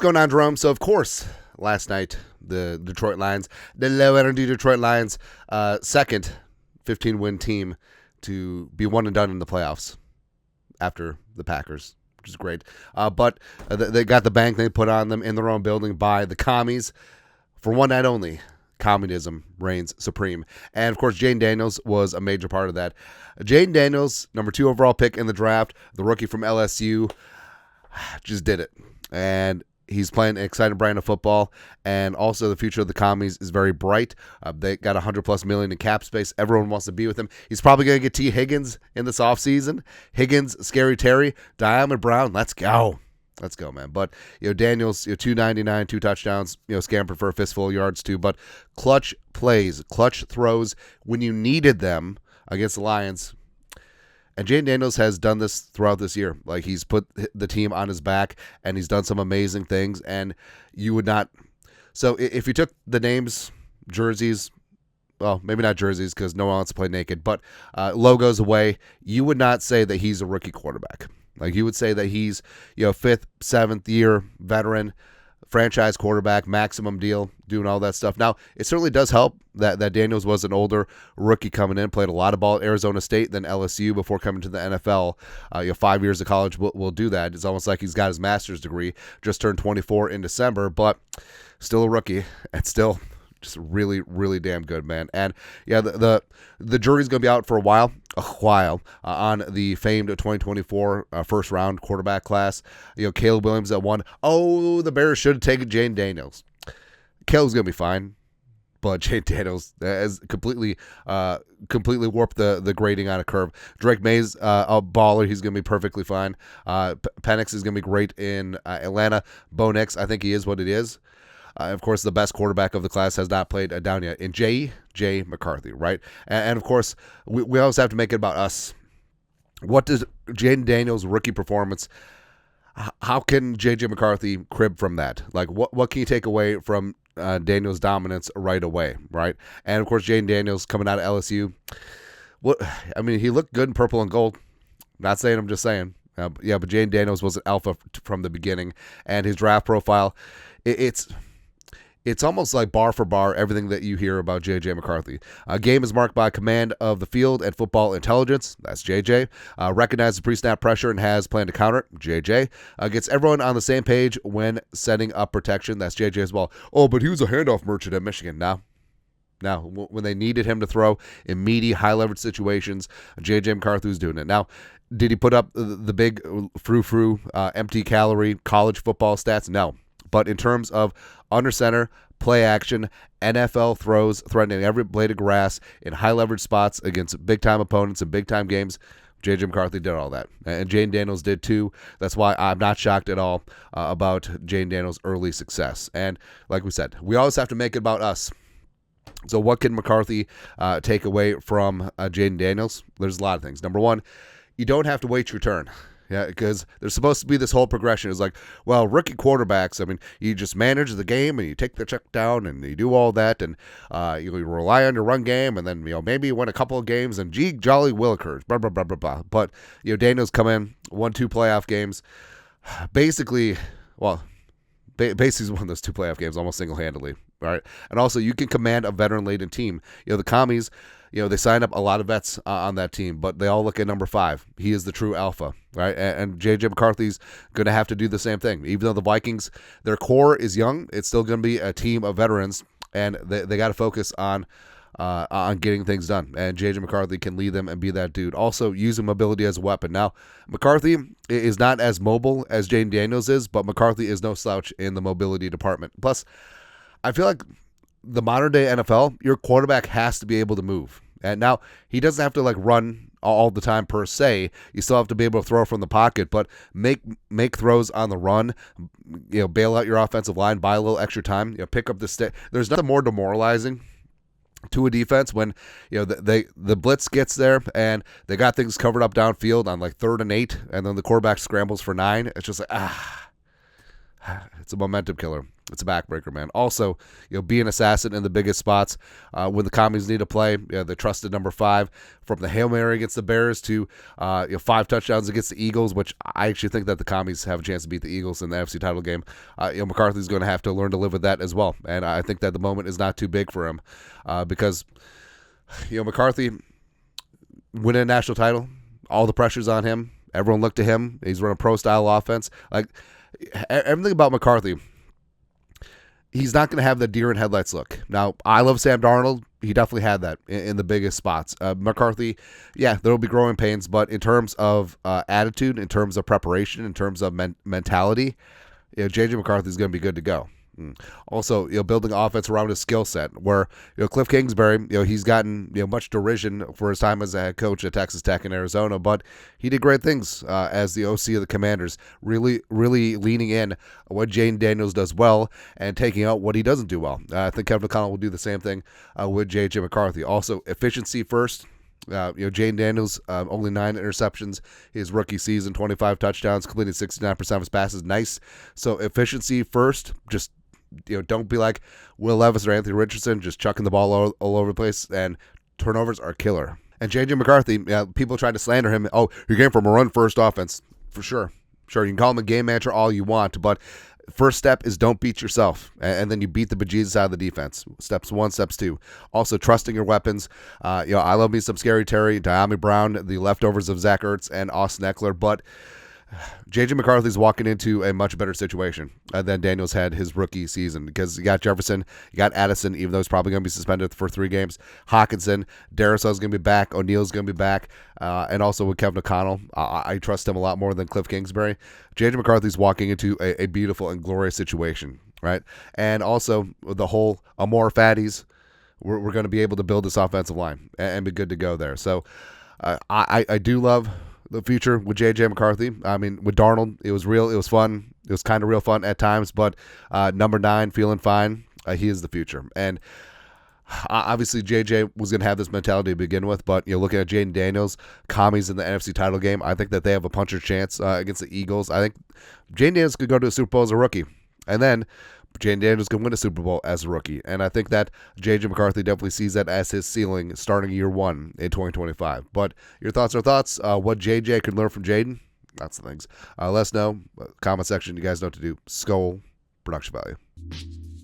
going on, Jerome? So, of course, last night, the Detroit Lions, the low-energy Detroit Lions, second 15-win team to be one and done in the playoffs after the Packers, which is great. But they got the bank they put on them in their own building by the commies. For one night only, communism reigns supreme. And, of course, Jayden Daniels was a major part of that. Jayden Daniels, number 2 overall pick in the draft, the rookie from LSU, just did it. And he's playing an exciting brand of football, and also the future of the commies is very bright. They got $100+ million in cap space. Everyone wants to be with him. He's probably going to get T. Higgins in this offseason. Higgins, Scary Terry, Diamond Brown. Let's go. Let's go, man. But, Daniels, 299, 2 touchdowns, scampered for a fistful of yards too. But clutch plays, clutch throws when you needed them against the Lions. And Jayden Daniels has done this throughout this year. Like, he's put the team on his back, and he's done some amazing things. And you would not. So if you took the names, jerseys, well, maybe not jerseys because no one wants to play naked, but logos away, you would not say that he's a rookie quarterback. Like, you would say that he's, 5th, 7th year veteran, franchise quarterback, maximum deal, doing all that stuff. Now, it certainly does help that Daniels was an older rookie coming in, played a lot of ball at Arizona State, then LSU before coming to the NFL. 5 years of college will do that. It's almost like he's got his master's degree, just turned 24 in December, but still a rookie and still just really, really damn good, man. And yeah, the jury's going to be out for a while on the famed 2024 first round quarterback class. Caleb Williams at 1. Oh, the Bears should have taken Jayden Daniels. Caleb's going to be fine, but Jayden Daniels has completely warped the grading on a curve. Drake May's a baller. He's going to be perfectly fine. Penix is going to be great in Atlanta. Bo Nix, I think he is what it is. Of course, the best quarterback of the class has not played down yet in J. McCarthy, right? And of course, we always have to make it about us. What does Jayden Daniels' rookie performance, how can J.J. McCarthy crib from that? Like, what can you take away from Daniels' dominance right away, right? And of course, Jayden Daniels coming out of LSU. He looked good in purple and gold. Not saying, I'm just saying. But Jayden Daniels was an alpha from the beginning, and his draft profile, it's almost like bar for bar everything that you hear about J.J. McCarthy. Game is marked by command of the field and football intelligence. That's J.J. Recognizes pre-snap pressure and has planned to counter it. J.J. Gets everyone on the same page when setting up protection. That's J.J. as well. Oh, but he was a handoff merchant at Michigan. Now, when they needed him to throw in meaty, high-leverage situations, J.J. McCarthy was doing it. Now, did he put up the big frou-frou, empty-calorie college football stats? No. But in terms of under center, play action, NFL throws, threatening every blade of grass in high-leverage spots against big-time opponents in big-time games, J.J. McCarthy did all that. And Jayden Daniels did too. That's why I'm not shocked at all about Jayden Daniels' early success. And like we said, we always have to make it about us. So what can McCarthy take away from Jayden Daniels? There's a lot of things. Number one, you don't have to wait your turn. Yeah, because there's supposed to be this whole progression. It's like, well, rookie quarterbacks, you just manage the game and you take the check down and you do all that and you rely on your run game and then, maybe you win a couple of games and gee, jolly willikers, blah, blah, blah, blah, blah. But, Daniels come in, won 2 playoff games. Basically won those 2 playoff games almost single-handedly, right? And also, you can command a veteran-laden team. The commies, they signed up a lot of vets on that team, but they all look at number 5. He is the true alpha, right? And J.J. McCarthy's going to have to do the same thing. Even though the Vikings, their core is young, it's still going to be a team of veterans, and they got to focus on getting things done. And J.J. McCarthy can lead them and be that dude. Also, using mobility as a weapon. Now, McCarthy is not as mobile as Jayden Daniels is, but McCarthy is no slouch in the mobility department. Plus, I feel like the modern day NFL, your quarterback has to be able to move. And now he doesn't have to run all the time per se. You still have to be able to throw from the pocket, but make throws on the run. Bail out your offensive line, buy a little extra time. Pick up the stick. There's nothing more demoralizing to a defense when the blitz gets there and they got things covered up downfield on 3rd and 8, and then the quarterback scrambles for 9. It's just it's a momentum killer. It's a backbreaker, man. Also, be an assassin in the biggest spots when the commies need to play. The trusted number 5 from the Hail Mary against the Bears to 5 touchdowns against the Eagles, which I actually think that the commies have a chance to beat the Eagles in the NFC title game. McCarthy's going to have to learn to live with that as well, and I think that the moment is not too big for him because McCarthy winning a national title, all the pressure's on him. Everyone looked to him. He's running pro-style offense. Like everything about McCarthy. He's not going to have the deer in headlights look. Now, I love Sam Darnold. He definitely had that in the biggest spots. McCarthy, yeah, there will be growing pains, but in terms of attitude, in terms of preparation, in terms of mentality, J.J. McCarthy is going to be good to go. Also, building offense around his skill set. Where Cliff Kingsbury, he's gotten much derision for his time as a head coach at Texas Tech and Arizona, but he did great things as the OC of the Commanders. Really, really leaning in what Jayden Daniels does well and taking out what he doesn't do well. I think Kevin O'Connell will do the same thing with J.J. McCarthy. Also, efficiency first. Jayden Daniels, only 9 interceptions his rookie season, 25 touchdowns, completed 69% of his passes. Nice. So efficiency first. Just don't be like Will Levis or Anthony Richardson, just chucking the ball all over the place, and turnovers are killer. And J.J. McCarthy, people tried to slander him. Oh, he came from a run-first offense. For sure. Sure, you can call him a game manager all you want, but first step is don't beat yourself, and then you beat the bejesus out of the defense. Steps 1, steps 2. Also, trusting your weapons. I love me some Scary Terry, Diami Brown, the leftovers of Zach Ertz, and Austin Eckler, but J.J. McCarthy's walking into a much better situation than Daniels had his rookie season because you got Jefferson, you got Addison, even though he's probably going to be suspended for 3 games. Hawkinson, Darrisaw's going to be back. O'Neal's going to be back. And also with Kevin O'Connell, I trust him a lot more than Cliff Kingsbury. J.J. McCarthy's walking into a beautiful and glorious situation, right? And also the whole Amor Fatties, we're going to be able to build this offensive line and be good to go there. So I do love the future with J.J. McCarthy. I mean, with Darnold, it was real. It was fun. It was kind of real fun at times, but number 9, feeling fine. He is the future. And obviously, J.J. was going to have this mentality to begin with, but looking at Jayden Daniels, commies in the NFC title game, I think that they have a puncher's chance against the Eagles. I think Jayden Daniels could go to a Super Bowl as a rookie, and then Jayden Daniels can win a Super Bowl as a rookie. And I think that J.J. McCarthy definitely sees that as his ceiling starting year 1 in 2025. But your thoughts are thoughts. What J.J. could learn from Jayden? That's the things. Let us know. Comment section. You guys know what to do. Skull production value.